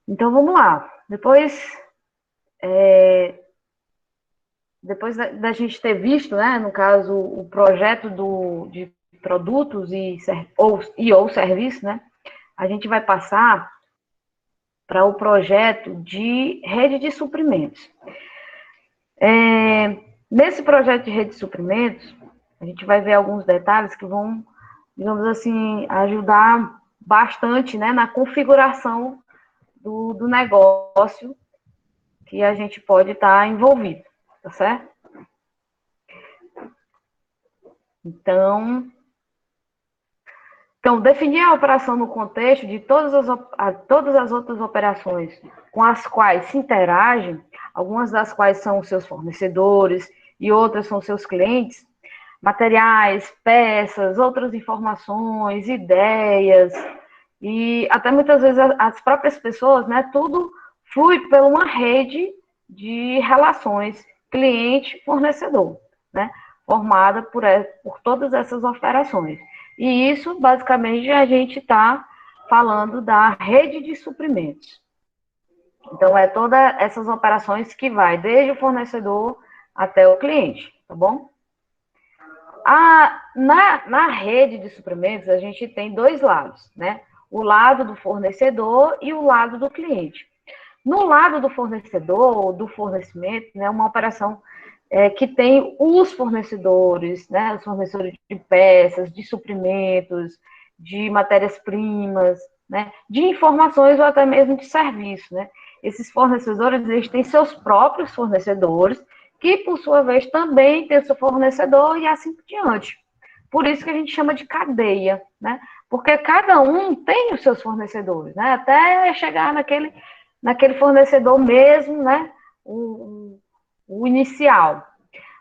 Então, vamos lá. Depois da gente ter visto, né, no caso, o projeto de produtos ou serviço, né, a gente vai passar para o projeto de rede de suprimentos. Nesse projeto de rede de suprimentos, a gente vai ver alguns detalhes que vão, digamos assim, ajudar bastante, né, na configuração do negócio que a gente pode estar envolvido, tá certo? Então, definir a operação no contexto de todas as outras operações com as quais se interagem, algumas das quais são os seus fornecedores e outras são seus clientes, materiais, peças, outras informações, ideias, e até muitas vezes as próprias pessoas, né, tudo flui por uma rede de relações cliente-fornecedor, né, formada por todas essas operações. E isso, basicamente, a gente está falando da rede de suprimentos. Então, é todas essas operações que vai desde o fornecedor até o cliente, tá bom? Na rede de suprimentos, a gente tem dois lados, né? O lado do fornecedor e o lado do cliente. No lado do fornecedor, do fornecimento, né, uma operação que tem os fornecedores, né, os fornecedores de peças, de suprimentos, de matérias-primas, né, de informações ou até mesmo de serviço, né? Esses fornecedores, eles têm seus próprios fornecedores, que por sua vez também tem o seu fornecedor e assim por diante. Por isso que a gente chama de cadeia, né? Porque cada um tem os seus fornecedores, né? Até chegar naquele fornecedor mesmo, né? O inicial.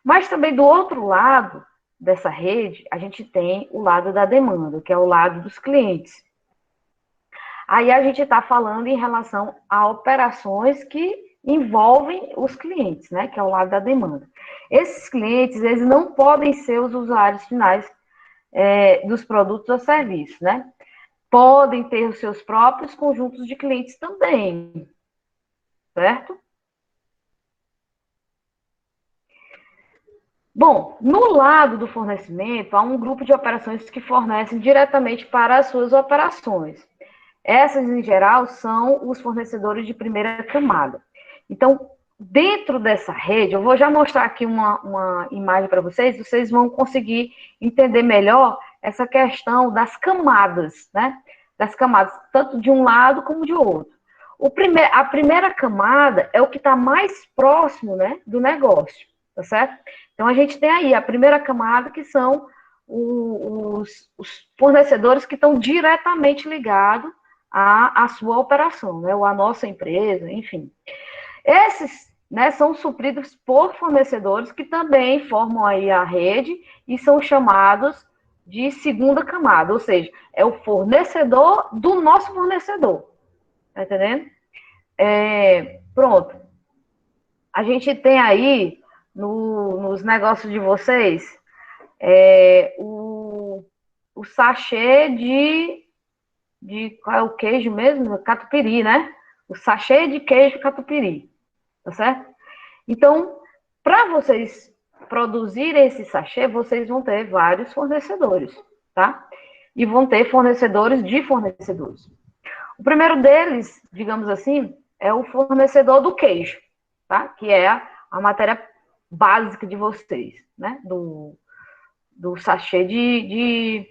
Mas também do outro lado dessa rede, a gente tem o lado da demanda, que é o lado dos clientes. Aí a gente está falando em relação a operações que envolvem os clientes, né? Que é o lado da demanda. Esses clientes, eles não podem ser os usuários finais dos produtos ou serviços, né? Podem ter os seus próprios conjuntos de clientes também, certo? Bom, no lado do fornecimento, há um grupo de operações que fornecem diretamente para as suas operações. Essas, em geral, são os fornecedores de primeira camada. Então, dentro dessa rede, eu vou já mostrar aqui uma imagem para vocês vão conseguir entender melhor essa questão das camadas, né? Das camadas, tanto de um lado como de outro. A primeira camada é o que está mais próximo, né, do negócio, tá certo? Então, a gente tem aí a primeira camada, que são os fornecedores que estão diretamente ligados à sua operação, né, ou à nossa empresa, enfim. Esses, né, são supridos por fornecedores que também formam aí a rede e são chamados de segunda camada, ou seja, é o fornecedor do nosso fornecedor, tá entendendo? Pronto. A gente tem aí nos negócios de vocês o sachê qual é o queijo mesmo? Catupiry, né? O sachê de queijo catupiry, tá certo? Então, para vocês produzirem esse sachê, vocês vão ter vários fornecedores, tá? E vão ter fornecedores de fornecedores. O primeiro deles, digamos assim, é o fornecedor do queijo, tá? Que é a matéria básica de vocês, né? Do sachê de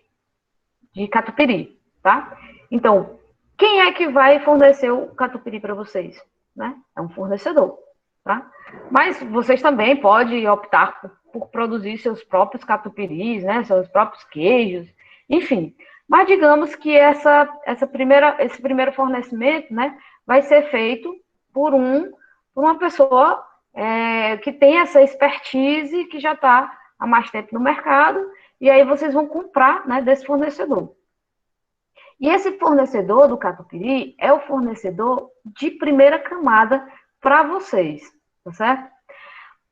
catupiry, tá? Então, quem é que vai fornecer o catupiry para vocês? Né? É um fornecedor, tá? Mas vocês também podem optar por produzir seus próprios catupiris, né? Seus próprios queijos, enfim. Mas digamos que esse primeiro fornecimento, né, vai ser feito por uma pessoa que tem essa expertise, que já está há mais tempo no mercado, e aí vocês vão comprar, né, desse fornecedor. E esse fornecedor do catupiry é o fornecedor de primeira camada para vocês, tá certo?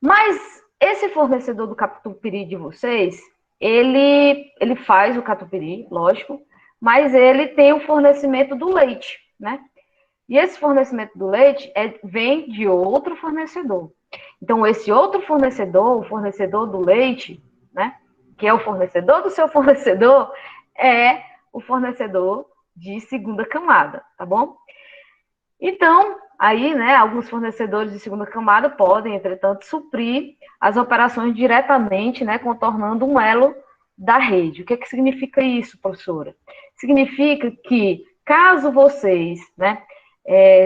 Mas esse fornecedor do catupiry de vocês, ele faz o catupiry, lógico, mas ele tem o fornecimento do leite, né? E esse fornecimento do leite vem de outro fornecedor. Então, esse outro fornecedor, o fornecedor do leite, né, que é o fornecedor do seu fornecedor, é o fornecedor de segunda camada, tá bom? Então, aí, né, alguns fornecedores de segunda camada podem, entretanto, suprir as operações diretamente, né, contornando um elo da rede. O que significa isso, professora? Significa que, caso vocês, né,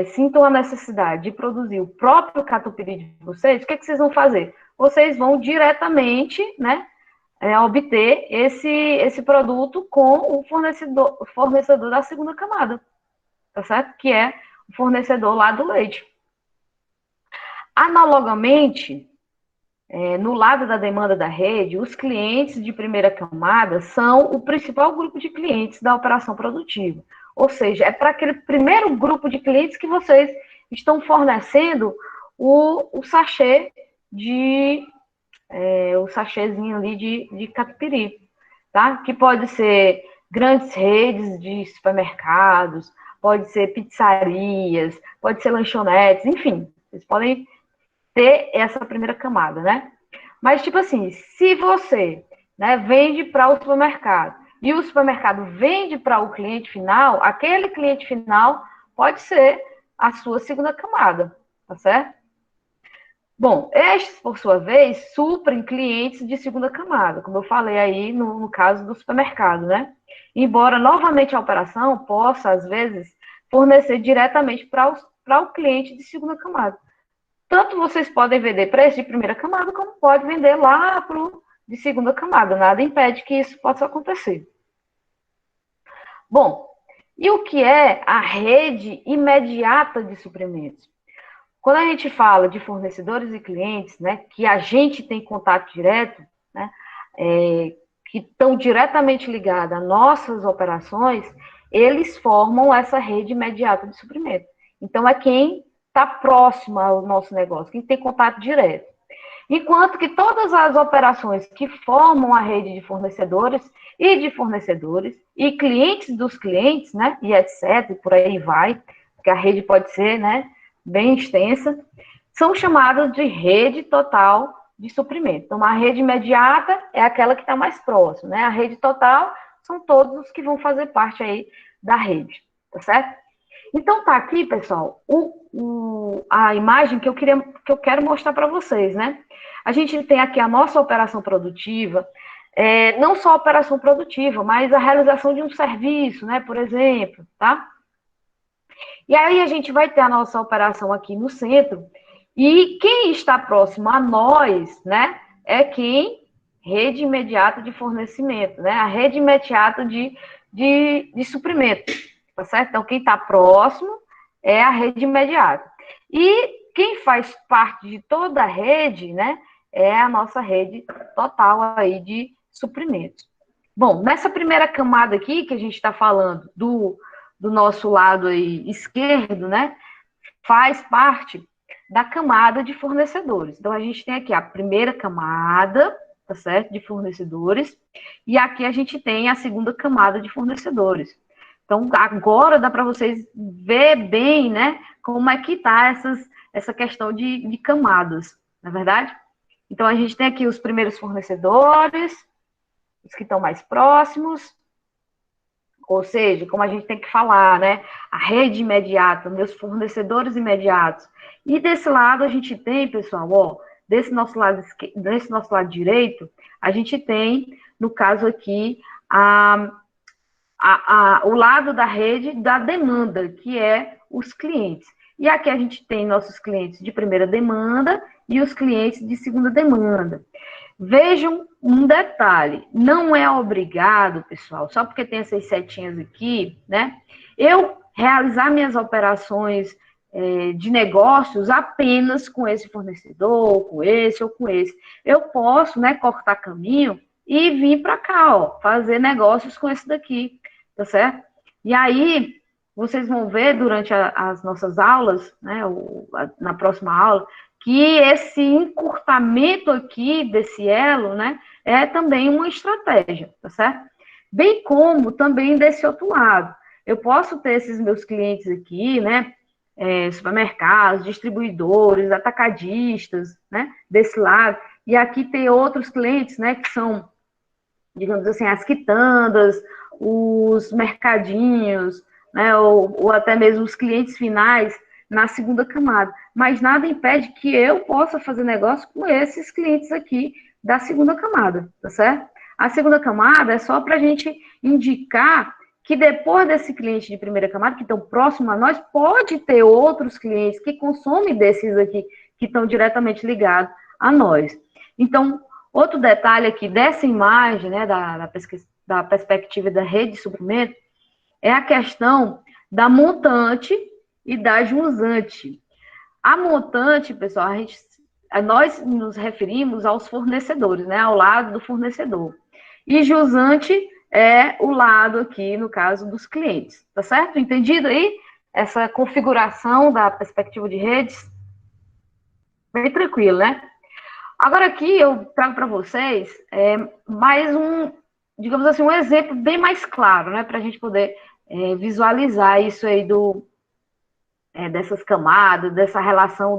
sintam a necessidade de produzir o próprio catupiry de vocês, o que vocês vão fazer? Vocês vão diretamente, né, obter esse produto com o fornecedor da segunda camada, tá certo? Que é o fornecedor lá do leite. Analogamente, no lado da demanda da rede, os clientes de primeira camada são o principal grupo de clientes da operação produtiva. Ou seja, é para aquele primeiro grupo de clientes que vocês estão fornecendo o sachê o sachêzinho ali de catupiry, tá? Que pode ser grandes redes de supermercados, pode ser pizzarias, pode ser lanchonetes, enfim, vocês podem ter essa primeira camada, né? Mas, tipo assim, se você, né, vende para o supermercado e o supermercado vende para o cliente final, aquele cliente final pode ser a sua segunda camada, tá certo? Bom, estes, por sua vez, suprem clientes de segunda camada, como eu falei aí no caso do supermercado, né? Embora, novamente, a operação possa, às vezes, fornecer diretamente para o cliente de segunda camada. Tanto vocês podem vender para esse de primeira camada, como pode vender lá para o de segunda camada. Nada impede que isso possa acontecer. Bom, e o que é a rede imediata de suprimentos? Quando a gente fala de fornecedores e clientes, né, que a gente tem contato direto, né, que estão diretamente ligados às nossas operações, eles formam essa rede imediata de suprimento. Então, é quem está próximo ao nosso negócio, quem tem contato direto. Enquanto que todas as operações que formam a rede de fornecedores e clientes dos clientes, né, e etc, e por aí vai, porque a rede pode ser, né, bem extensa, são chamadas de rede total de suprimento. Então, a rede imediata é aquela que está mais próxima, né? A rede total são todos os que vão fazer parte aí da rede, tá certo? Então, tá aqui, pessoal, a imagem que eu quero mostrar para vocês, né? A gente tem aqui a nossa operação produtiva, não só a operação produtiva, mas a realização de um serviço, né? Por exemplo, tá? E aí a gente vai ter a nossa operação aqui no centro, e quem está próximo a nós, né, é quem? Rede imediata de fornecimento, né? A rede imediata de suprimento, tá certo? Então, quem está próximo é a rede imediata. E quem faz parte de toda a rede, né, é a nossa rede total aí de suprimentos. Bom, nessa primeira camada aqui, que a gente está falando do nosso lado aí esquerdo, né, faz parte da camada de fornecedores. Então, a gente tem aqui a primeira camada, tá certo, de fornecedores, e aqui a gente tem a segunda camada de fornecedores. Então, agora dá para vocês ver bem, né, como é que está essa questão de camadas, não é verdade? Então, a gente tem aqui os primeiros fornecedores, os que estão mais próximos, ou seja, como a gente tem que falar, né? A rede imediata, meus fornecedores imediatos. E desse lado a gente tem, pessoal, ó, desse nosso lado direito, a gente tem, no caso aqui, o lado da rede da demanda, que é os clientes. E aqui a gente tem nossos clientes de primeira demanda e os clientes de segunda demanda. Vejam um detalhe, não é obrigado, pessoal, só porque tem essas setinhas aqui, né? Eu realizar minhas operações de negócios apenas com esse fornecedor, com esse ou com esse. Eu posso, né, cortar caminho e vir para cá, ó, fazer negócios com esse daqui, tá certo? E aí, vocês vão ver durante as nossas aulas, né, na próxima aula, que esse encurtamento aqui desse elo, né, é também uma estratégia, tá certo? Bem como também desse outro lado. Eu posso ter esses meus clientes aqui, né, supermercados, distribuidores, atacadistas, né, desse lado. E aqui tem outros clientes, né, que são, digamos assim, as quitandas, os mercadinhos, né, ou até mesmo os clientes finais na segunda camada. Mas nada impede que eu possa fazer negócio com esses clientes aqui da segunda camada, tá certo? A segunda camada é só para a gente indicar que depois desse cliente de primeira camada, que estão próximo a nós, pode ter outros clientes que consomem desses aqui, que estão diretamente ligados a nós. Então, outro detalhe aqui dessa imagem, né, da perspectiva da rede de suprimento, é a questão da montante e da jusante. A montante, pessoal, nós nos referimos aos fornecedores, né, ao lado do fornecedor. E jusante é o lado aqui, no caso, dos clientes, tá certo? Entendido aí? Essa configuração da perspectiva de redes? Bem tranquilo, né? Agora aqui eu trago para vocês mais digamos assim, um exemplo bem mais claro, né? Para a gente poder visualizar isso aí dessas camadas, dessa relação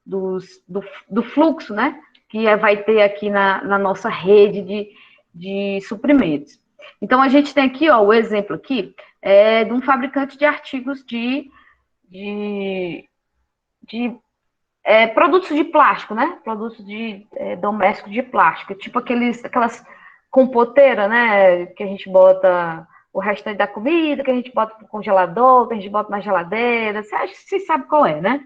do fluxo, né? Que vai ter aqui na nossa rede de suprimentos. Então, a gente tem aqui, ó, o exemplo aqui de um fabricante de artigos de produtos de plástico, né? Produtos domésticos de plástico, tipo aquelas compoteiras, né? Que a gente bota o restante da comida, que a gente bota no congelador, que a gente bota na geladeira. Você sabe qual é, né?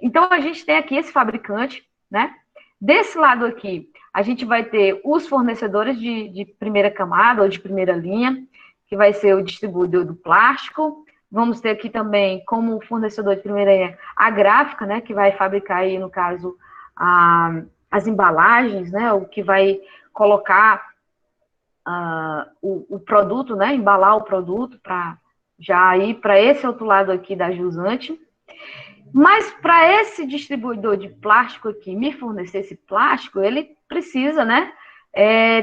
Então, a gente tem aqui esse fabricante, né? Desse lado aqui, a gente vai ter os fornecedores de primeira camada ou de primeira linha, que vai ser o distribuidor do plástico. Vamos ter aqui também, como fornecedor de primeira linha, a gráfica, né? Que vai fabricar aí, no caso, as embalagens, né? O que vai colocar o produto, né? Embalar o produto para já ir para esse outro lado aqui da jusante. Mas para esse distribuidor de plástico aqui me fornecer esse plástico, ele precisa, né,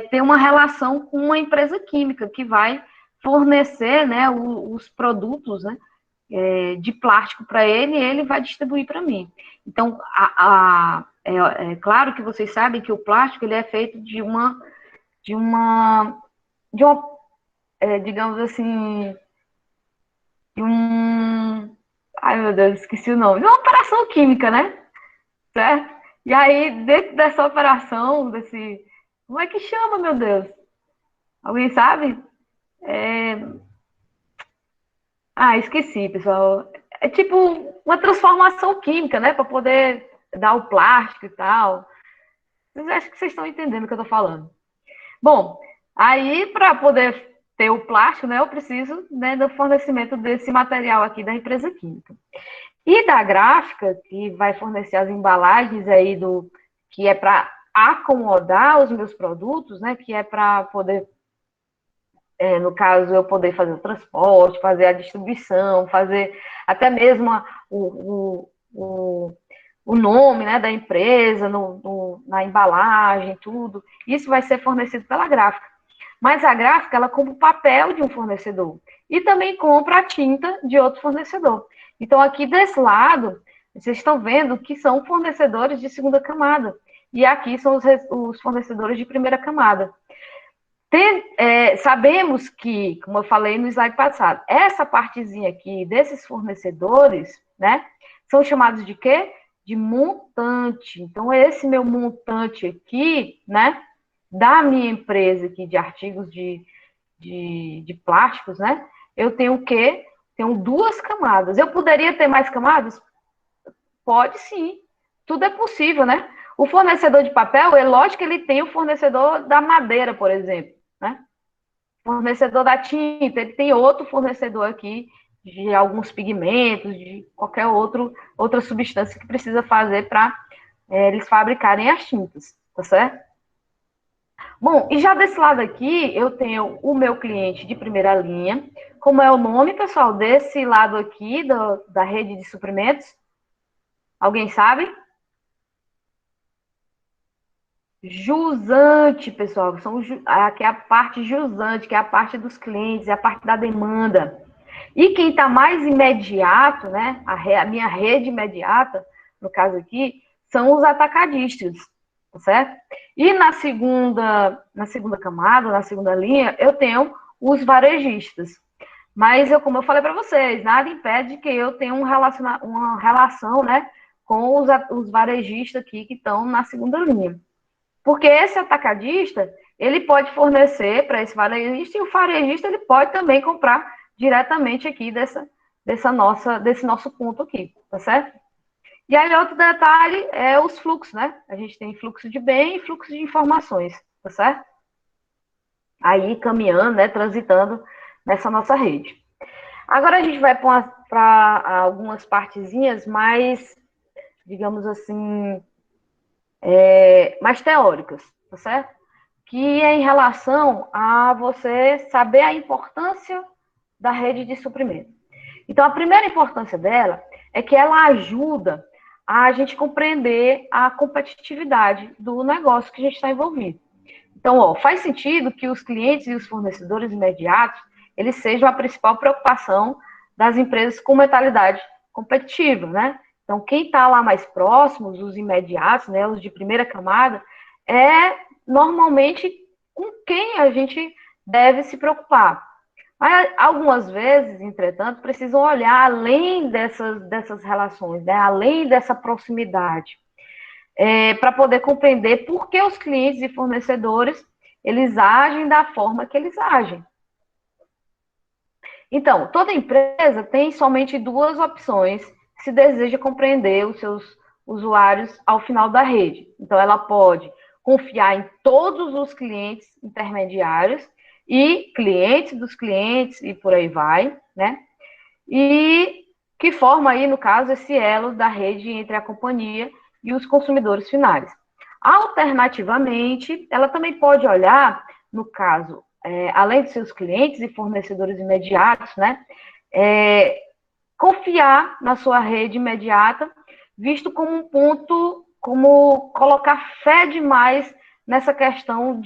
ter uma relação com uma empresa química que vai fornecer, né, os produtos, né, de plástico para ele e ele vai distribuir para mim. Então, é claro que vocês sabem que o plástico ele é feito de uma digamos assim, de um ai, meu Deus, esqueci o nome. De uma operação química, né? Certo? E aí, dentro dessa operação, como é que chama, meu Deus? Alguém sabe? É... Esqueci, pessoal. É tipo uma transformação química, né? Para poder dar o plástico e tal. Mas acho que vocês estão entendendo o que eu estou falando. Bom, aí, para poder ter o plástico, né, eu preciso, né, do fornecimento desse material aqui da empresa química. E da gráfica, que vai fornecer as embalagens aí que é para acomodar os meus produtos, né? Que é para poder, no caso, eu poder fazer o transporte, fazer a distribuição, fazer até mesmo o nome, né, da empresa na embalagem, tudo. Isso vai ser fornecido pela gráfica. Mas a gráfica, ela compra o papel de um fornecedor e também compra a tinta de outro fornecedor. Então, aqui desse lado, vocês estão vendo que são fornecedores de segunda camada. E aqui são os fornecedores de primeira camada. Sabemos que, como eu falei no slide passado, essa partezinha aqui desses fornecedores, né, são chamados de quê? De montante. Então, esse meu montante aqui, né, da minha empresa aqui de artigos de plásticos, né, eu tenho o quê? Tenho duas camadas. Eu poderia ter mais camadas? Pode sim. Tudo é possível, né? O fornecedor de papel, é lógico que ele tem o fornecedor da madeira, por exemplo, né? Fornecedor da tinta, ele tem outro fornecedor aqui de alguns pigmentos, de qualquer outra substância que precisa fazer para eles fabricarem as tintas, tá certo? Bom, e já desse lado aqui, eu tenho o meu cliente de primeira linha. Como é o nome, pessoal, desse lado aqui da rede de suprimentos? Alguém sabe? Jusante, pessoal. Que é a parte jusante, que é a parte dos clientes, é a parte da demanda. E quem está mais imediato, né, a minha rede imediata, no caso aqui, são os atacadistas, tá certo? E na segunda camada, na segunda linha, eu tenho os varejistas. Mas, como eu falei para vocês, nada impede que eu tenha uma relação, né, com os varejistas aqui que estão na segunda linha. Porque esse atacadista, ele pode fornecer para esse varejista, e o varejista ele pode também comprar diretamente aqui desse nosso ponto aqui, tá certo? E aí, outro detalhe é os fluxos, né? A gente tem fluxo de bem e fluxo de informações, tá certo? Aí, caminhando, né, transitando nessa nossa rede. Agora a gente vai para algumas partezinhas mais, digamos assim, mais teóricas, tá certo? Que é em relação a você saber a importância da rede de suprimento. Então, a primeira importância dela é que ela ajuda a gente compreender a competitividade do negócio que a gente está envolvido. Então, faz sentido que os clientes e os fornecedores imediatos, eles sejam a principal preocupação das empresas com mentalidade competitiva, né? Então, quem está lá mais próximos, os imediatos, né, os de primeira camada, é normalmente com quem a gente deve se preocupar. Mas, algumas vezes, entretanto, precisam olhar além dessas relações, né? Além dessa proximidade, para poder compreender por que os clientes e fornecedores eles agem da forma que eles agem. Então, toda empresa tem somente duas opções se deseja compreender os seus usuários ao final da rede. Então, ela pode confiar em todos os clientes intermediários e clientes dos clientes e por aí vai, né? E que forma aí, no caso, esse elo da rede entre a companhia e os consumidores finais. Alternativamente, ela também pode olhar, no caso, além de seus clientes e fornecedores imediatos, né, confiar na sua rede imediata, visto como um ponto, como colocar fé demais nessa questão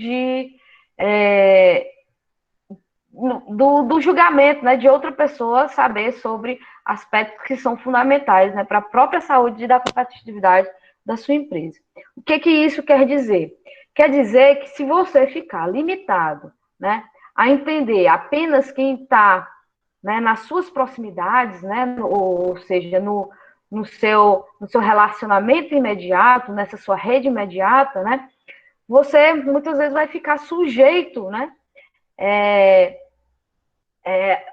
do julgamento, né, de outra pessoa saber sobre aspectos que são fundamentais, né, para a própria saúde e da competitividade da sua empresa. O que isso quer dizer? Quer dizer que se você ficar limitado, né, a entender apenas quem está, né, nas suas proximidades, né, ou seja, no seu relacionamento imediato, nessa sua rede imediata, né, você muitas vezes vai ficar sujeito, né,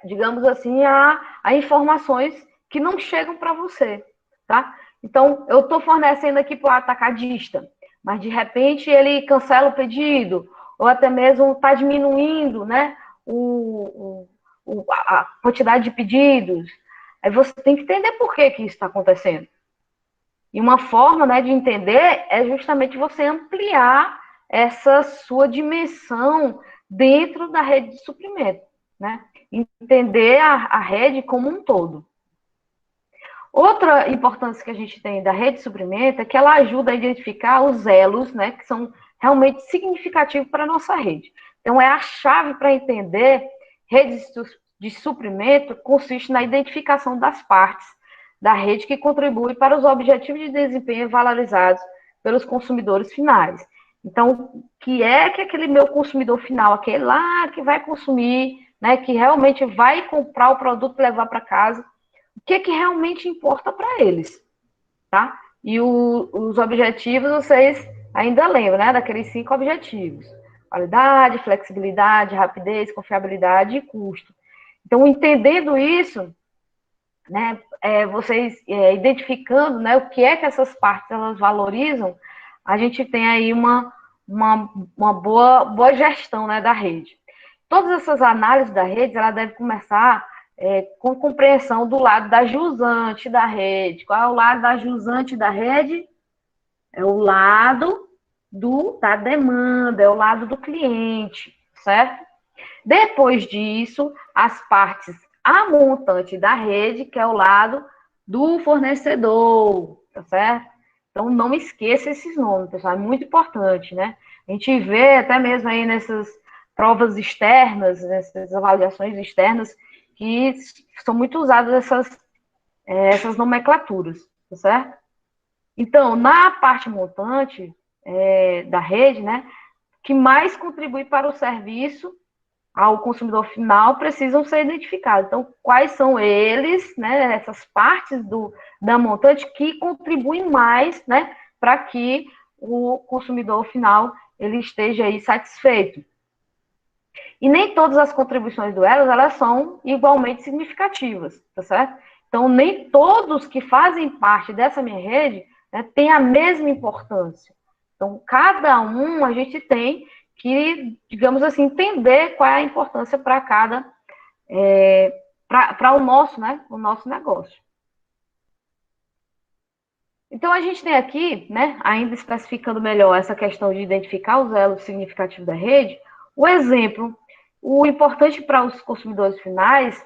digamos assim, a informações que não chegam para você, tá? Então, eu estou fornecendo aqui para o atacadista, mas de repente ele cancela o pedido, ou até mesmo está diminuindo, né, a quantidade de pedidos. Aí você tem que entender por que isso está acontecendo. E uma forma, né, de entender é justamente você ampliar essa sua dimensão dentro da rede de suprimento, né? Entender a rede como um todo. Outra importância que a gente tem da rede de suprimento é que ela ajuda a identificar os elos, né, que são realmente significativos para a nossa rede. Então, é a chave para entender redes de suprimento consiste na identificação das partes da rede que contribuem para os objetivos de desempenho valorizados pelos consumidores finais. Então, que aquele meu consumidor final, aquele lá que vai consumir, né, que realmente vai comprar o produto e levar para casa, o que realmente importa para eles, tá? E os objetivos, vocês ainda lembram, né, daqueles 5 objetivos: qualidade, flexibilidade, rapidez, confiabilidade e custo. Então, entendendo isso, né, vocês identificando, né, o que essas partes elas valorizam, a gente tem aí uma boa gestão, né, da rede. Todas essas análises da rede, ela deve começar com compreensão do lado da jusante da rede. Qual é o lado da jusante da rede? É o lado da demanda, é o lado do cliente, certo? Depois disso, as partes a montante da rede, que é o lado do fornecedor, tá certo? Então, não esqueça esses nomes, pessoal, é muito importante, né? A gente vê até mesmo aí nessas provas externas, nessas avaliações externas, que são muito usadas essas nomenclaturas, tá certo? Então, na parte montante da rede, né, que mais contribui para o serviço ao consumidor final precisam ser identificados. Então, quais são eles, né, essas partes da montante que contribuem mais, né, para que o consumidor final ele esteja aí satisfeito. E nem todas as contribuições do Elos, elas são igualmente significativas, tá certo? Então, nem todos que fazem parte dessa minha rede, né, têm a mesma importância. Então, cada um a gente tem que, digamos assim, entender qual é a importância para cada, para o nosso, né, o nosso negócio. Então, a gente tem aqui, né, ainda especificando melhor essa questão de identificar os elos significativos da rede, o exemplo, o importante para os consumidores finais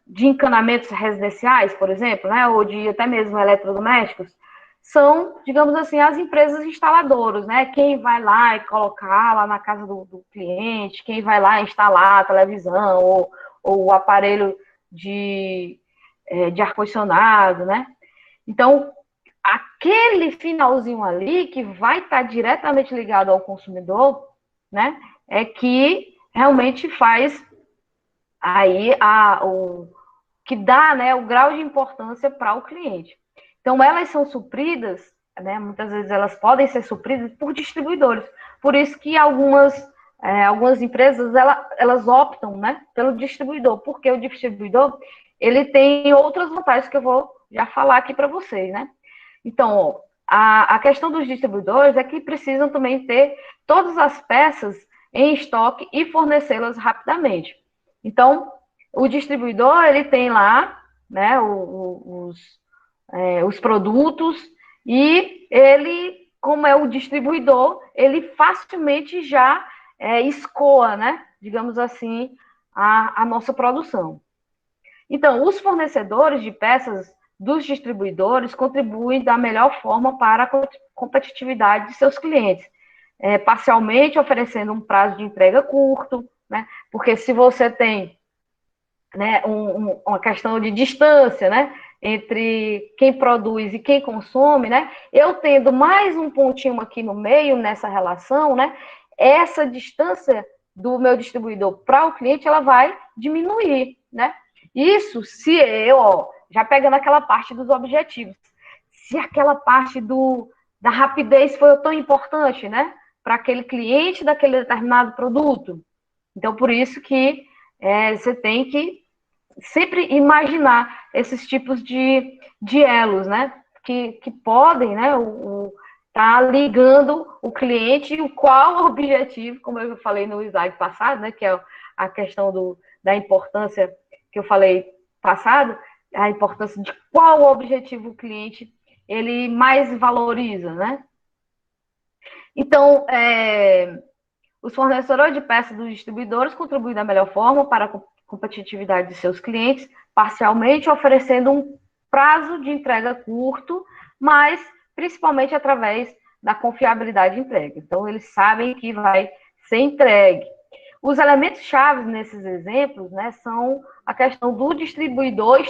de encanamentos residenciais, por exemplo, né, ou de até mesmo eletrodomésticos, são, digamos assim, as empresas instaladoras, né, quem vai lá e colocar lá na casa do cliente, quem vai lá instalar a televisão ou o aparelho de ar-condicionado, né. Então, aquele finalzinho ali que vai estar diretamente ligado ao consumidor, né, é que realmente faz aí que dá, né, o grau de importância para o cliente. Então, elas são supridas, né, muitas vezes elas podem ser supridas por distribuidores. Por isso que algumas empresas, elas optam, né, pelo distribuidor, porque o distribuidor, ele tem outras vantagens que eu vou já falar aqui para vocês, né. Então, ó, a questão dos distribuidores é que precisam também ter todas as peças em estoque e fornecê-las rapidamente. Então, o distribuidor, ele tem lá, né, os produtos e ele, como é o distribuidor, ele facilmente já escoa, né, digamos assim, a nossa produção. Então, os fornecedores de peças dos distribuidores contribuem da melhor forma para a competitividade de seus clientes, parcialmente oferecendo um prazo de entrega curto, né? Porque se você tem, né, uma questão de distância, né, entre quem produz e quem consome, né, eu tendo mais um pontinho aqui no meio nessa relação, né, essa distância do meu distribuidor para o cliente, ela vai diminuir, né? Isso se eu, ó, já pegando aquela parte dos objetivos, se aquela parte da rapidez foi tão importante, né, para aquele cliente daquele determinado produto. Então, por isso que você tem que sempre imaginar esses tipos de elos, né, que podem, né, tá ligando o cliente e qual o objetivo, como eu falei no slide passado, né, que é a questão da importância que eu falei passado, a importância de qual o objetivo o cliente ele mais valoriza, né? Então, os fornecedores de peças dos distribuidores contribuem da melhor forma para a competitividade de seus clientes, parcialmente oferecendo um prazo de entrega curto, mas principalmente através da confiabilidade de entrega. Então, eles sabem que vai ser entregue. Os elementos chaves nesses exemplos, né, são a questão do distribuidor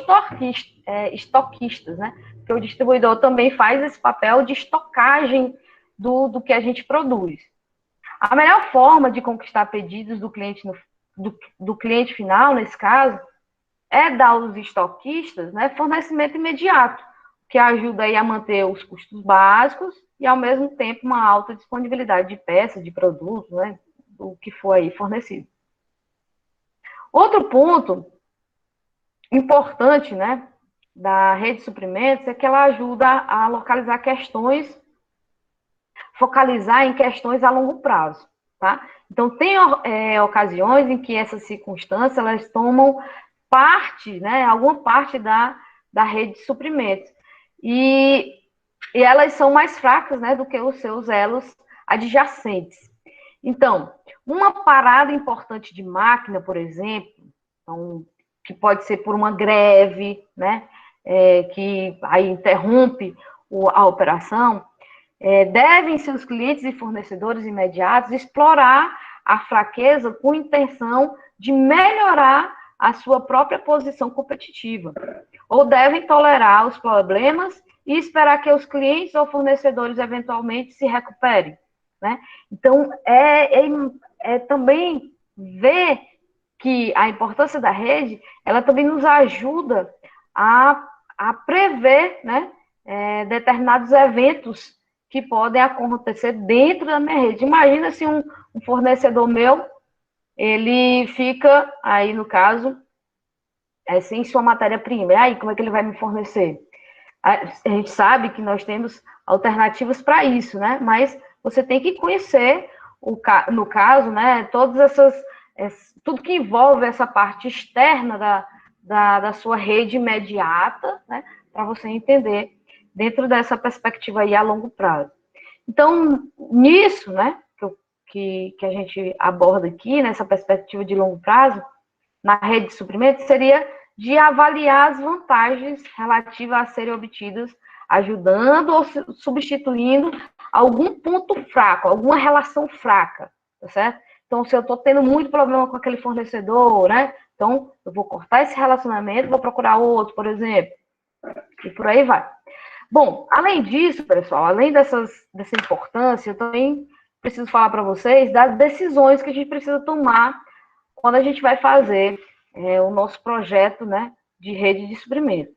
estoquistas, né? Porque o distribuidor também faz esse papel de estocagem do que a gente produz. A melhor forma de conquistar pedidos do cliente, do cliente final, nesse caso, é dar aos estoquistas, né, fornecimento imediato, que ajuda aí a manter os custos básicos e, ao mesmo tempo, uma alta disponibilidade de peças, de produtos, né, do que for aí fornecido. Outro ponto importante, né, da rede de suprimentos é que ela ajuda a localizar questões, focalizar em questões a longo prazo, tá? Então, tem ocasiões em que essas circunstâncias, elas tomam parte, né, alguma parte da rede de suprimentos. E elas são mais fracas, né, do que os seus elos adjacentes. Então, uma parada importante de máquina, por exemplo, então, que pode ser por uma greve, né, que aí interrompe a operação, devem seus clientes e fornecedores imediatos explorar a fraqueza com intenção de melhorar a sua própria posição competitiva, ou devem tolerar os problemas e esperar que os clientes ou fornecedores eventualmente se recuperem, né? Então, também ver que a importância da rede, ela também nos ajuda a prever, né, determinados eventos que podem acontecer dentro da minha rede. Imagina se um fornecedor meu, ele fica, aí no caso, sem sua matéria-prima. Aí, como é que ele vai me fornecer? A gente sabe que nós temos alternativas para isso, né? Mas você tem que conhecer, no caso, né, tudo que envolve essa parte externa da sua rede imediata, né, para você entender dentro dessa perspectiva aí a longo prazo. Então, nisso, né, que a gente aborda aqui, nessa perspectiva de longo prazo, na rede de suprimentos, seria de avaliar as vantagens relativas a serem obtidas, ajudando ou substituindo algum ponto fraco, alguma relação fraca, tá certo? Então, se eu estou tendo muito problema com aquele fornecedor, né? Então, eu vou cortar esse relacionamento, vou procurar outro, por exemplo, e por aí vai. Bom, além disso, pessoal, além dessa importância, eu também preciso falar para vocês das decisões que a gente precisa tomar quando a gente vai fazer o nosso projeto, né, de rede de suprimento.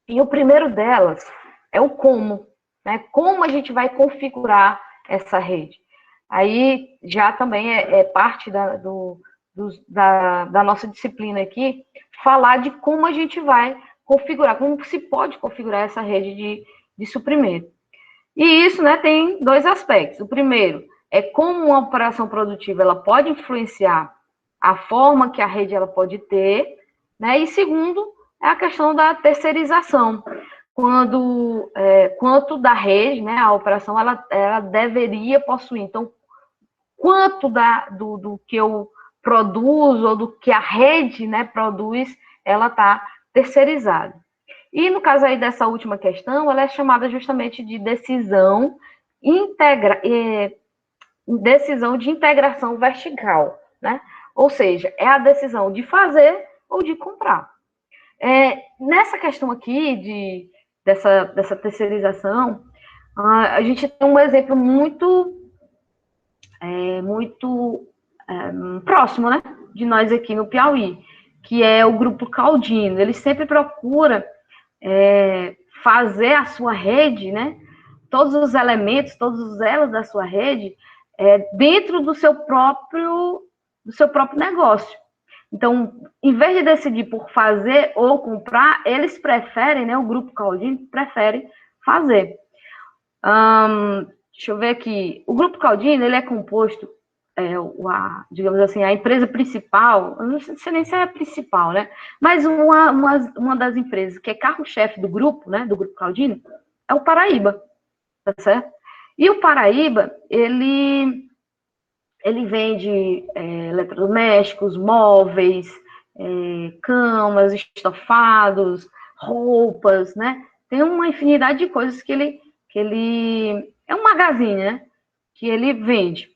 E o primeiro delas é o como, né? Como a gente vai configurar essa rede. Aí já também é parte da nossa disciplina aqui, falar de como a gente vai configurar, como se pode configurar essa rede de suprimento. E isso, né, tem dois aspectos. O primeiro é como uma operação produtiva ela pode influenciar a forma que a rede ela pode ter, né? E segundo é a questão da terceirização, quanto da rede, né, a operação ela deveria possuir. Então, quanto do que eu produzo ou do que a rede, né, produz, ela está terceirizada. E no caso aí dessa última questão, ela é chamada justamente de decisão de integração vertical, né? Ou seja, é a decisão de fazer ou de comprar. Nessa questão aqui dessa terceirização, a gente tem um exemplo muito próximo, né, de nós aqui no Piauí, que é o Grupo Caldino. Ele sempre procura fazer a sua rede, né, todos os elementos, todos os elos da sua rede, dentro do seu próprio negócio. Então, em vez de decidir por fazer ou comprar, eles preferem, né, o Grupo Caldino prefere fazer. Deixa eu ver aqui. O Grupo Caldino, ele é composto, digamos assim, a empresa principal, eu não sei nem se é a principal, né? Mas uma das empresas que é carro-chefe do grupo, né, do Grupo Caldino, é o Paraíba, tá certo? E o Paraíba, ele vende eletrodomésticos, móveis, camas, estofados, roupas, né? Tem uma infinidade de coisas que ele é um magazine, né? Que ele vende.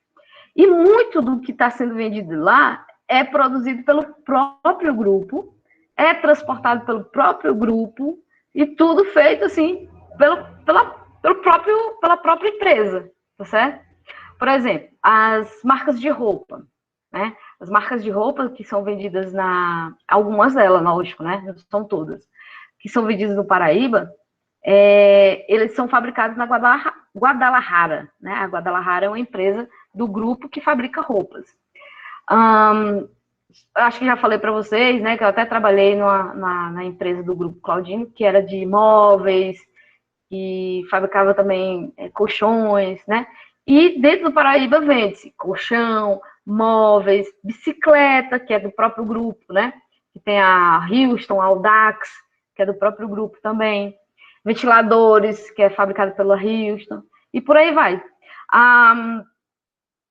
E muito do que está sendo vendido lá é produzido pelo próprio grupo, é transportado pelo próprio grupo e tudo feito assim pela própria empresa, tá certo? Por exemplo, as marcas de roupa, né? As marcas de roupa que são vendidas algumas delas, lógico, né? Não são todas, que são vendidas no Paraíba, eles são fabricados na Guadalajara, né? A Guadalajara é uma empresa do grupo que fabrica roupas. Acho que já falei para vocês, né? Que eu até trabalhei na empresa do Grupo Caldino, que era de móveis, e fabricava também colchões, né? E dentro do Paraíba vende-se colchão, móveis, bicicleta, que é do próprio grupo, né? Que tem a Houston, a Audax, que é do próprio grupo também. Ventiladores, que é fabricado pela Houston. E por aí vai.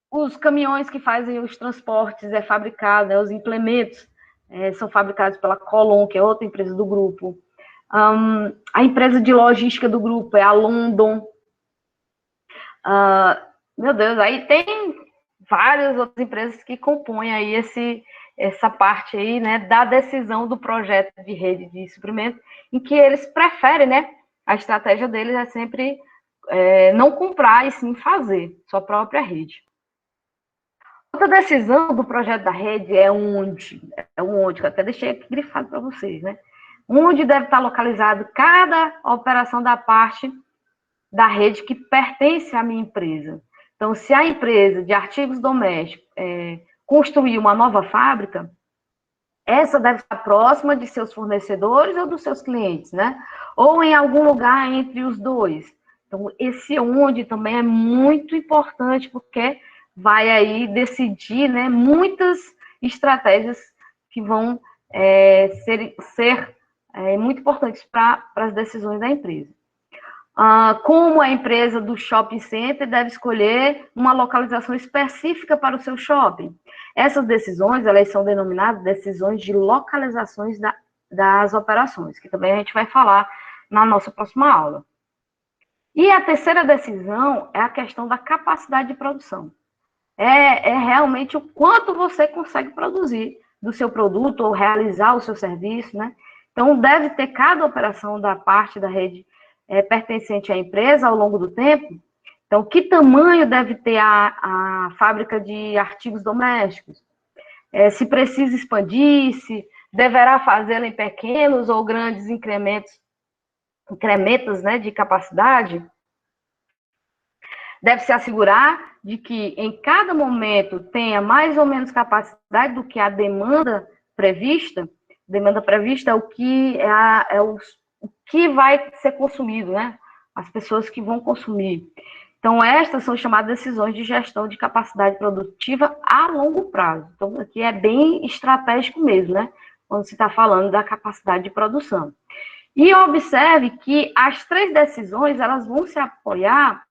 Os caminhões que fazem os transportes fabricado, né? Os implementos são fabricados pela Colon, que é outra empresa do grupo. A empresa de logística do grupo é a London. Meu Deus, aí tem várias outras empresas que compõem aí essa parte aí, né, da decisão do projeto de rede de suprimento, em que eles preferem, né, a estratégia deles é sempre não comprar e sim fazer sua própria rede. Outra decisão do projeto da rede é onde, que eu até deixei aqui grifado para vocês, né? Onde deve estar localizado cada operação da parte da rede que pertence à minha empresa. Então, se a empresa de artigos domésticos construir uma nova fábrica, essa deve estar próxima de seus fornecedores ou dos seus clientes, né? Ou em algum lugar entre os dois. Então, esse onde também é muito importante, porque vai aí decidir, né, muitas estratégias que vão ser muito importantes para as decisões da empresa. Como a empresa do shopping center deve escolher uma localização específica para o seu shopping. Essas decisões, elas são denominadas decisões de localizações das operações, que também a gente vai falar na nossa próxima aula. E a terceira decisão é a questão da capacidade de produção. É realmente o quanto você consegue produzir do seu produto ou realizar o seu serviço, né? Então, deve ter cada operação da parte da rede pertencente à empresa ao longo do tempo. Então, que tamanho deve ter a fábrica de artigos domésticos? Se precisa expandir-se, deverá fazê-la em pequenos ou grandes incrementos, né, de capacidade? Deve se assegurar de que em cada momento tenha mais ou menos capacidade do que a demanda prevista. Demanda prevista é o que o que vai ser consumido, né? As pessoas que vão consumir. Então, estas são chamadas decisões de gestão de capacidade produtiva a longo prazo. Então, aqui é bem estratégico mesmo, né? Quando se está falando da capacidade de produção. E observe que as três decisões, elas vão se apoiar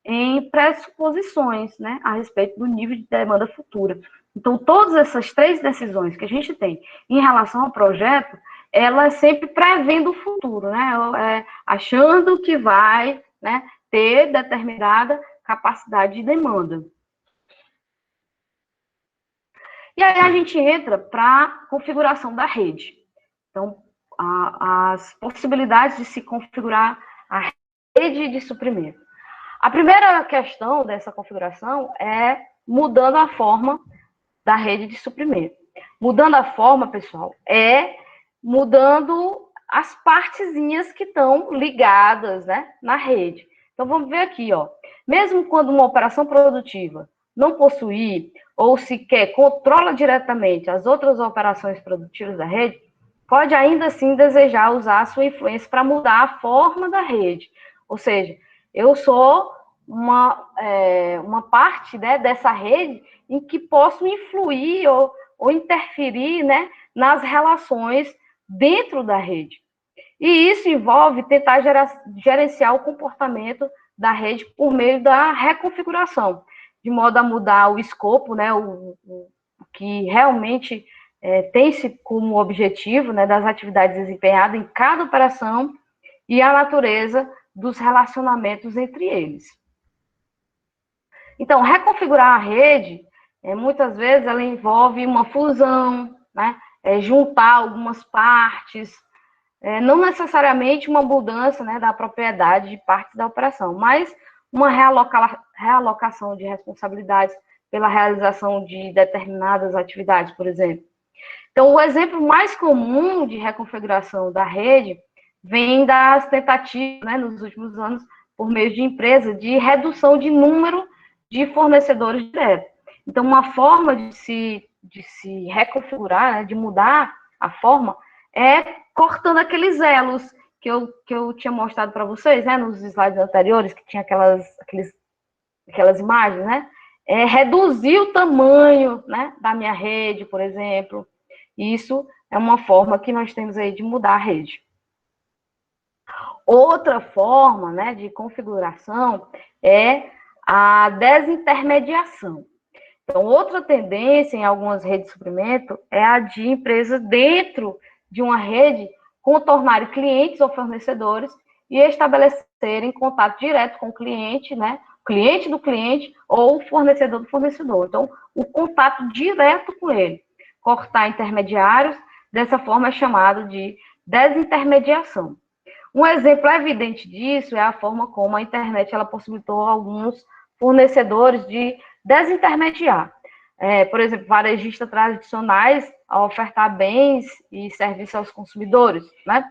em pressuposições, né, a respeito do nível de demanda futura. Então, todas essas três decisões que a gente tem em relação ao projeto, ela é sempre prevendo o futuro, né, achando que vai, né, ter determinada capacidade de demanda. E aí a gente entra para a configuração da rede. Então, as possibilidades de se configurar a rede de suprimento. A primeira questão dessa configuração é mudando a forma da rede de suprimento. Mudando a forma, pessoal, é mudando as partezinhas que estão ligadas, né, na rede. Então, vamos ver aqui, ó. Mesmo quando uma operação produtiva não possuir ou sequer controla diretamente as outras operações produtivas da rede, pode ainda assim desejar usar a sua influência para mudar a forma da rede. Ou seja, eu sou uma parte, né, dessa rede em que posso influir ou interferir, né, nas relações dentro da rede. E isso envolve tentar gerenciar o comportamento da rede por meio da reconfiguração, de modo a mudar o escopo, né, o que realmente tem-se como objetivo, né, das atividades desempenhadas em cada operação e a natureza dos relacionamentos entre eles. Então, reconfigurar a rede, muitas vezes, ela envolve uma fusão, né? Juntar algumas partes, não necessariamente uma mudança, né, da propriedade de partes da operação, mas uma realocação de responsabilidades pela realização de determinadas atividades, por exemplo. Então, o exemplo mais comum de reconfiguração da rede vem das tentativas, né, nos últimos anos, por meio de empresas, de redução de número de fornecedores diretos. Então, uma forma de se reconfigurar, né, de mudar a forma, é cortando aqueles elos que eu tinha mostrado para vocês, né, nos slides anteriores, que tinha aquelas imagens, né? Reduzir o tamanho, né, da minha rede, por exemplo. Isso é uma forma que nós temos aí de mudar a rede. Outra forma, né, de configuração é a desintermediação. Então, outra tendência em algumas redes de suprimento é a de empresas dentro de uma rede contornarem clientes ou fornecedores e estabelecerem contato direto com o cliente, né? Cliente do cliente ou fornecedor do fornecedor. Então, o contato direto com ele. cortar intermediários, dessa forma é chamado de desintermediação. Um exemplo evidente disso é a forma como a internet ela possibilitou alguns fornecedores de desintermediar. Por exemplo, varejistas tradicionais a ofertar bens e serviços aos consumidores, né?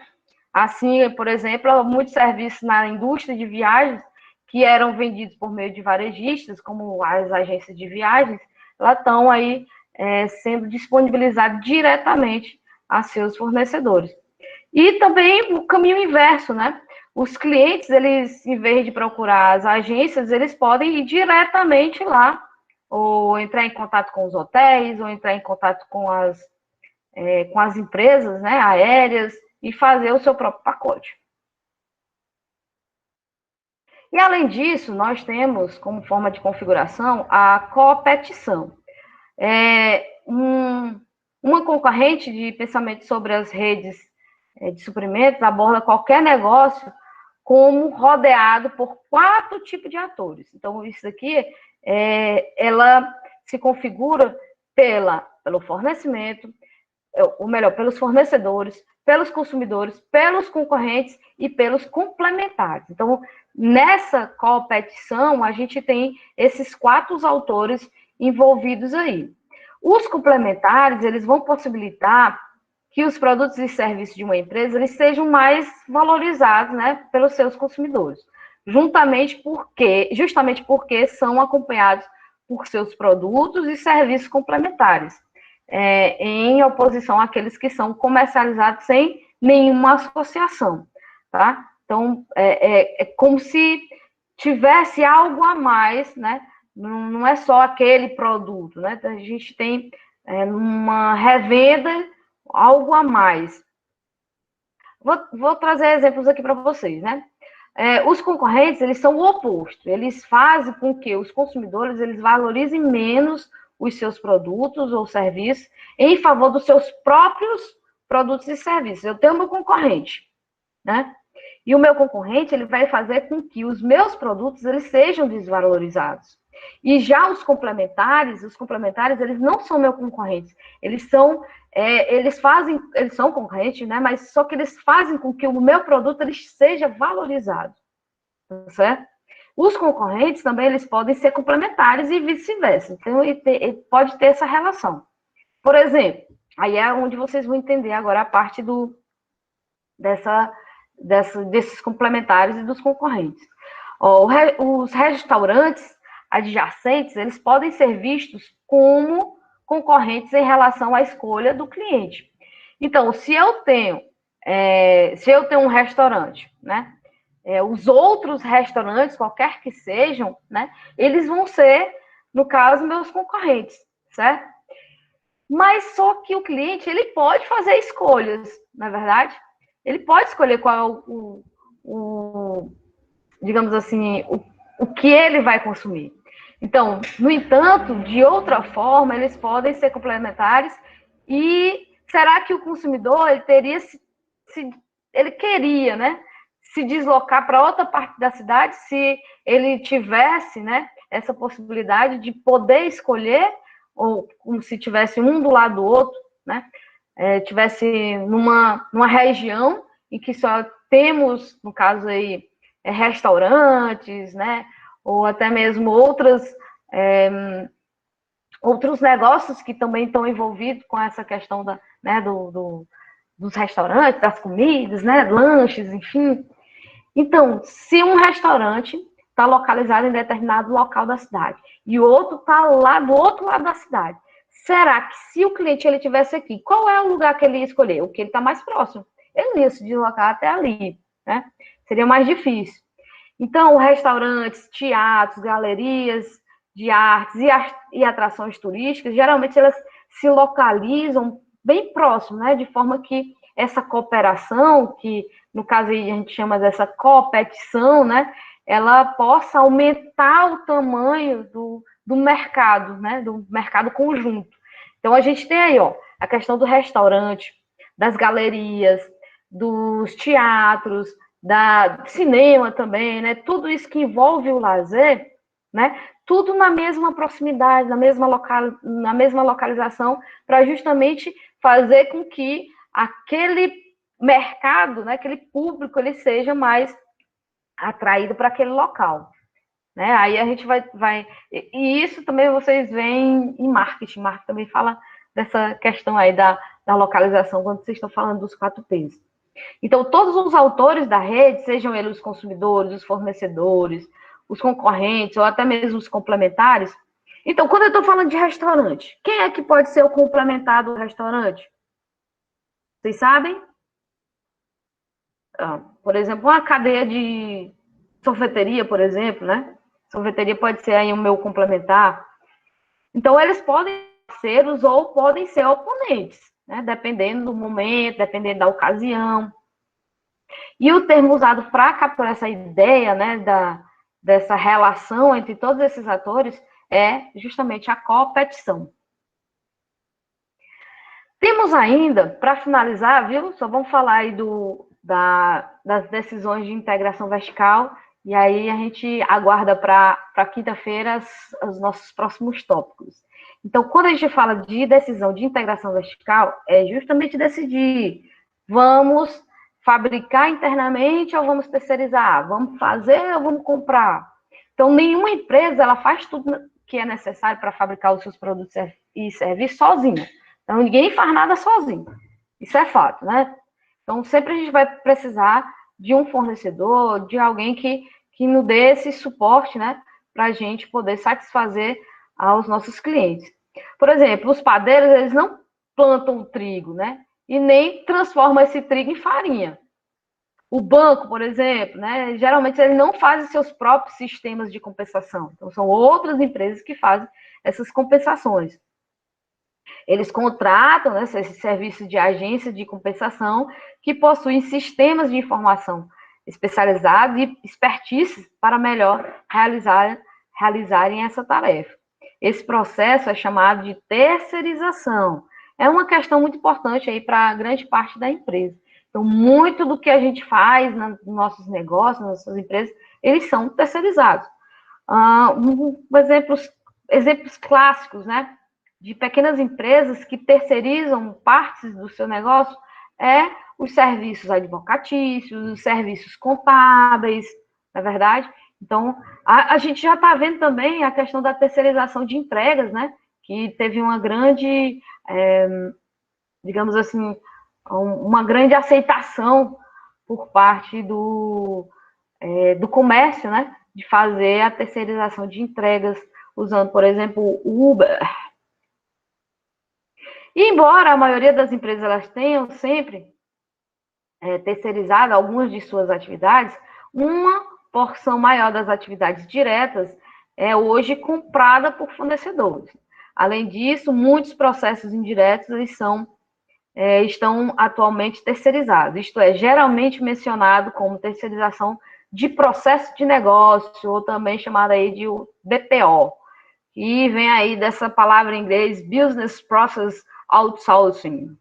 Assim, por exemplo, muitos serviços na indústria de viagens que eram vendidos por meio de varejistas, como as agências de viagens, elas estão aí sendo disponibilizadas diretamente a seus fornecedores. E também o caminho inverso, né? Os clientes, eles, em vez de procurar as agências, eles podem ir diretamente lá, ou entrar em contato com os hotéis, ou entrar em contato com as empresas, né, aéreas, e fazer o seu próprio pacote. E, além disso, nós temos, como forma de configuração, a competição. Uma concorrente de pensamento sobre as redes de suprimentos aborda qualquer negócio como rodeado por 4 tipos de atores. Então, isso aqui, ela se configura pelo fornecimento, ou melhor, pelos fornecedores, pelos consumidores, pelos concorrentes e pelos complementares. Então, nessa competição, a gente tem esses 4 autores envolvidos aí. Os complementares, eles vão possibilitar que os produtos e serviços de uma empresa eles sejam mais valorizados, né, pelos seus consumidores, justamente porque são acompanhados por seus produtos e serviços complementares, em oposição àqueles que são comercializados sem nenhuma associação, tá? Então, é como se tivesse algo a mais, né? Não é só aquele produto, né? A gente tem uma revenda, algo a mais. Vou trazer exemplos aqui para vocês, né? Os concorrentes, eles são o oposto. Eles fazem com que os consumidores eles valorizem menos os seus produtos ou serviços em favor dos seus próprios produtos e serviços. Eu tenho meu concorrente, né? E o meu concorrente ele vai fazer com que os meus produtos eles sejam desvalorizados. E já os complementares eles não são meus concorrentes. Eles são concorrentes, né? Mas só que eles fazem com que o meu produto ele seja valorizado, certo? Os concorrentes também eles podem ser complementares e vice-versa. Então, ele pode ter essa relação. Por exemplo, aí é onde vocês vão entender agora a parte desses complementares e dos concorrentes. Os restaurantes adjacentes, eles podem ser vistos como concorrentes em relação à escolha do cliente. Então, se eu tenho um restaurante, né? Os outros restaurantes, qualquer que sejam, né? Eles vão ser, no caso, meus concorrentes, certo? Mas só que o cliente, ele pode fazer escolhas, na é verdade? Ele pode escolher qual é digamos assim, o que ele vai consumir. Então, no entanto, de outra forma, eles podem ser complementares e será que o consumidor ele queria, né, se deslocar para outra parte da cidade se ele tivesse, né, essa possibilidade de poder escolher ou como se tivesse um do lado do outro, né, tivesse numa região em que só temos, no caso aí, restaurantes, né, ou até mesmo outros negócios que também estão envolvidos com essa questão dos restaurantes, das comidas, né, lanches, enfim. Então, se um restaurante está localizado em determinado local da cidade e o outro está lá do outro lado da cidade, será que se o cliente ele tivesse aqui, qual é o lugar que ele ia escolher? O que ele está mais próximo. Ele não ia se deslocar até ali, né? Seria mais difícil. Então, restaurantes, teatros, galerias de artes e atrações turísticas, geralmente elas se localizam bem próximo, né? De forma que essa cooperação, que no caso aí a gente chama dessa competição, né? Ela possa aumentar o tamanho do mercado, né? Do mercado conjunto. Então, a gente tem aí, ó, a questão do restaurante, das galerias, dos teatros, da cinema também, né? Tudo isso que envolve o lazer, né? tudo na mesma proximidade, na mesma localização, para justamente fazer com que aquele mercado, né, aquele público, ele seja mais atraído para aquele local. Né? Aí a gente vai. E isso também vocês veem em marketing. Marketing também fala dessa questão aí da localização, quando vocês estão falando dos 4Ps. Então, todos os autores da rede, sejam eles os consumidores, os fornecedores, os concorrentes, ou até mesmo os complementares. Então, quando eu estou falando de restaurante, quem é que pode ser o complementar do restaurante? Vocês sabem? Por exemplo, uma cadeia de sorveteria, por exemplo, né? Sorveteria pode ser aí o meu complementar. Então, eles podem ser parceiros ou podem ser oponentes, né? Dependendo do momento, dependendo da ocasião. E o termo usado para capturar essa ideia, né, dessa relação entre todos esses atores é justamente a competição. Temos ainda, para finalizar, viu? Só vamos falar aí das decisões de integração vertical, e aí a gente aguarda para quinta-feira os nossos próximos tópicos. Então, quando a gente fala de decisão de integração vertical, é justamente decidir, vamos fabricar internamente ou vamos terceirizar? Vamos fazer ou vamos comprar? Então, nenhuma empresa ela faz tudo que é necessário para fabricar os seus produtos e serviços sozinha. Então, ninguém faz nada sozinho. Isso é fato, né? Então, sempre a gente vai precisar de um fornecedor, de alguém que nos dê esse suporte, né? Para a gente poder satisfazer aos nossos clientes. Por exemplo, os padeiros, eles não plantam o trigo, né? E nem transformam esse trigo em farinha. O banco, por exemplo, né? Geralmente ele não faz seus próprios sistemas de compensação. Então, são outras empresas que fazem essas compensações. Eles contratam, né, esses serviços de agência de compensação que possuem sistemas de informação especializados e expertise para melhor realizarem essa tarefa. Esse processo é chamado de terceirização. É uma questão muito importante aí para grande parte da empresa. Então, muito do que a gente faz nos nossos negócios, nas nossas empresas, eles são terceirizados. Exemplos clássicos, né? De pequenas empresas que terceirizam partes do seu negócio é os serviços advocatícios, os serviços contábeis, não é verdade? Então, a gente já está vendo também a questão da terceirização de entregas, né? Que teve uma grande, digamos assim, uma grande aceitação por parte do comércio, né? De fazer a terceirização de entregas, usando, por exemplo, o Uber. E embora a maioria das empresas elas tenham sempre terceirizado algumas de suas atividades, uma porção maior das atividades diretas é hoje comprada por fornecedores. Além disso, muitos processos indiretos eles estão atualmente terceirizados, isto é, geralmente mencionado como terceirização de processo de negócio, ou também chamada aí de BPO, e vem aí dessa palavra em inglês, Business Process Outsourcing.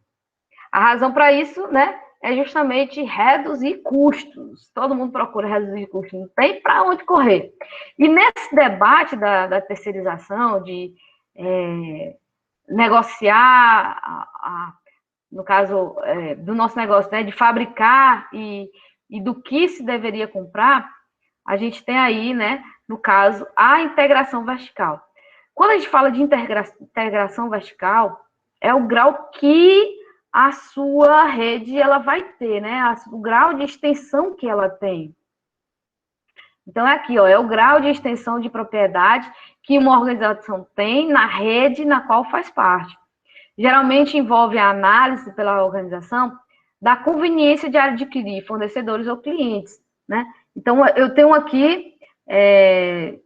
A razão para isso, né, é justamente reduzir custos. Todo mundo procura reduzir custos, não tem para onde correr. E nesse debate da terceirização, de negociar, no caso do nosso negócio, né, de fabricar e do que se deveria comprar, a gente tem aí, né, no caso, a integração vertical. Quando a gente fala de integração vertical, é o grau que a sua rede ela vai ter, né? O grau de extensão que ela tem. Então, é aqui, ó, é o grau de extensão de propriedade que uma organização tem na rede na qual faz parte. Geralmente envolve a análise pela organização da conveniência de adquirir fornecedores ou clientes, né? Então, eu tenho aqui, deixa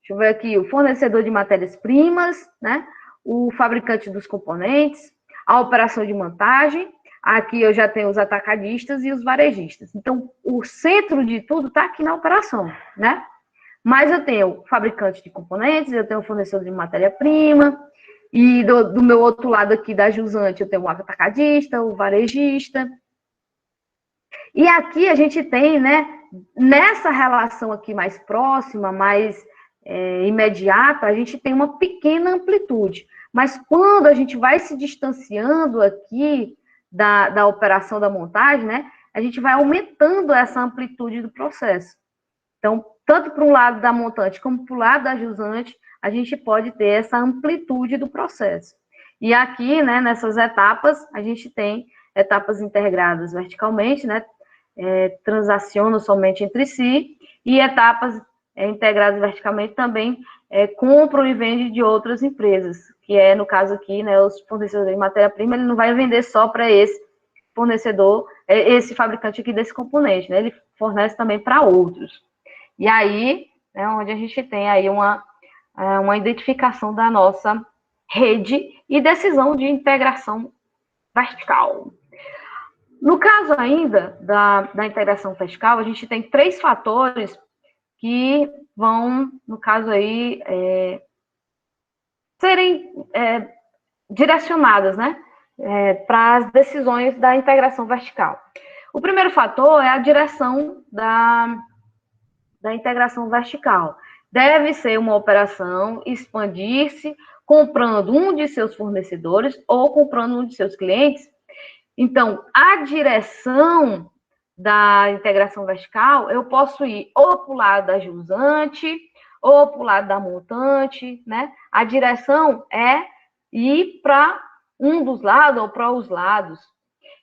eu ver aqui, o fornecedor de matérias-primas, né? O fabricante dos componentes, a operação de montagem, aqui eu já tenho os atacadistas e os varejistas. Então, o centro de tudo está aqui na operação, né? Mas eu tenho fabricante de componentes, eu tenho fornecedor de matéria-prima, e do meu outro lado aqui da jusante eu tenho o atacadista, o varejista. E aqui a gente tem, né, nessa relação aqui mais próxima, mais imediata, a gente tem uma pequena amplitude. Mas quando a gente vai se distanciando aqui da operação da montagem, né, a gente vai aumentando essa amplitude do processo. Então, tanto para um lado da montante como para o lado da jusante, a gente pode ter essa amplitude do processo. E aqui, né, nessas etapas, a gente tem etapas integradas verticalmente, né, transacionam somente entre si, e etapas integradas verticalmente também compram e vendem de outras empresas, que é, no caso aqui, né, os fornecedores de matéria-prima, ele não vai vender só para esse fornecedor, esse fabricante aqui desse componente, né, ele fornece também para outros. E aí, né, onde a gente tem aí uma identificação da nossa rede e decisão de integração vertical. No caso ainda da integração vertical, a gente tem 3 fatores que vão, no caso aí, serem direcionadas, né, para as decisões da integração vertical. O primeiro fator é a direção da integração vertical. Deve ser uma operação expandir-se comprando um de seus fornecedores ou comprando um de seus clientes. Então, a direção da integração vertical, eu posso ir ou para o lado da jusante, ou para o lado da montante, né? A direção é ir para um dos lados ou para os lados.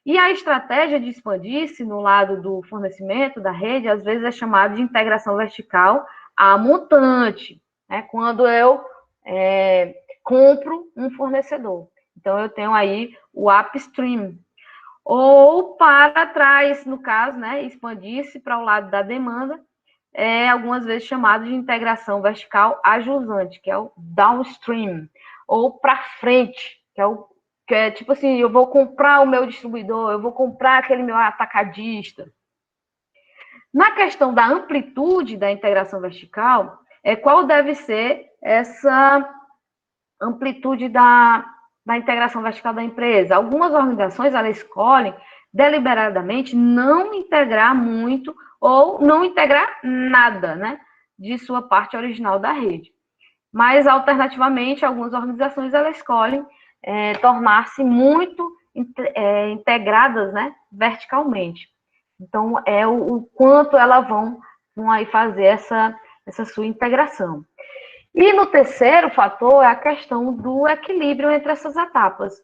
E a estratégia de expandir-se no lado do fornecimento, da rede, às vezes é chamada de integração vertical a montante, né? Quando eu compro um fornecedor. Então, eu tenho aí o upstream. Ou para trás, no caso, né? Expandir-se para o lado da demanda, algumas vezes chamado de integração vertical ajusante, que é o downstream. Ou para frente, que é tipo assim, eu vou comprar o meu distribuidor, eu vou comprar aquele meu atacadista. Na questão da amplitude da integração vertical, qual deve ser essa amplitude da integração vertical da empresa? Algumas organizações, elas escolhem deliberadamente não integrar muito ou não integrar nada, né, de sua parte original da rede. Mas, alternativamente, algumas organizações, elas escolhem tornar-se muito integradas, né, verticalmente. Então, é o quanto elas vão aí fazer essa sua integração. E no terceiro fator é a questão do equilíbrio entre essas etapas.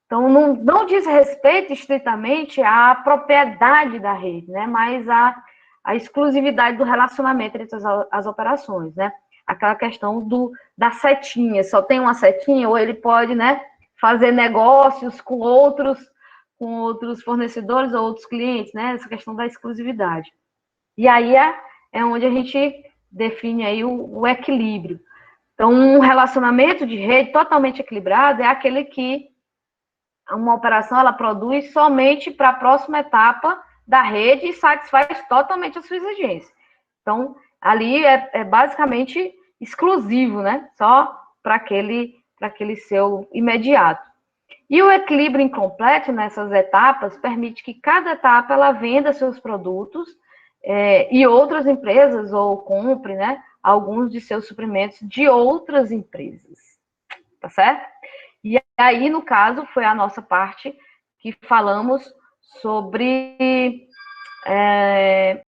Então, não diz respeito estritamente à propriedade da rede, né, mas à exclusividade do relacionamento entre as operações, né? Aquela questão da setinha, só tem uma setinha, ou ele pode, né, fazer negócios com outros fornecedores ou outros clientes, né? Essa questão da exclusividade. E aí é onde a gente define aí o equilíbrio. Então, um relacionamento de rede totalmente equilibrado é aquele que uma operação ela produz somente para a próxima etapa da rede e satisfaz totalmente a sua exigência. Então, ali é basicamente exclusivo, né? Só para aquele seu imediato. E o equilíbrio incompleto nessas etapas permite que cada etapa ela venda seus produtos e outras empresas ou compre, né, alguns de seus suprimentos de outras empresas. Tá certo? E aí, no caso, foi a nossa parte que falamos sobre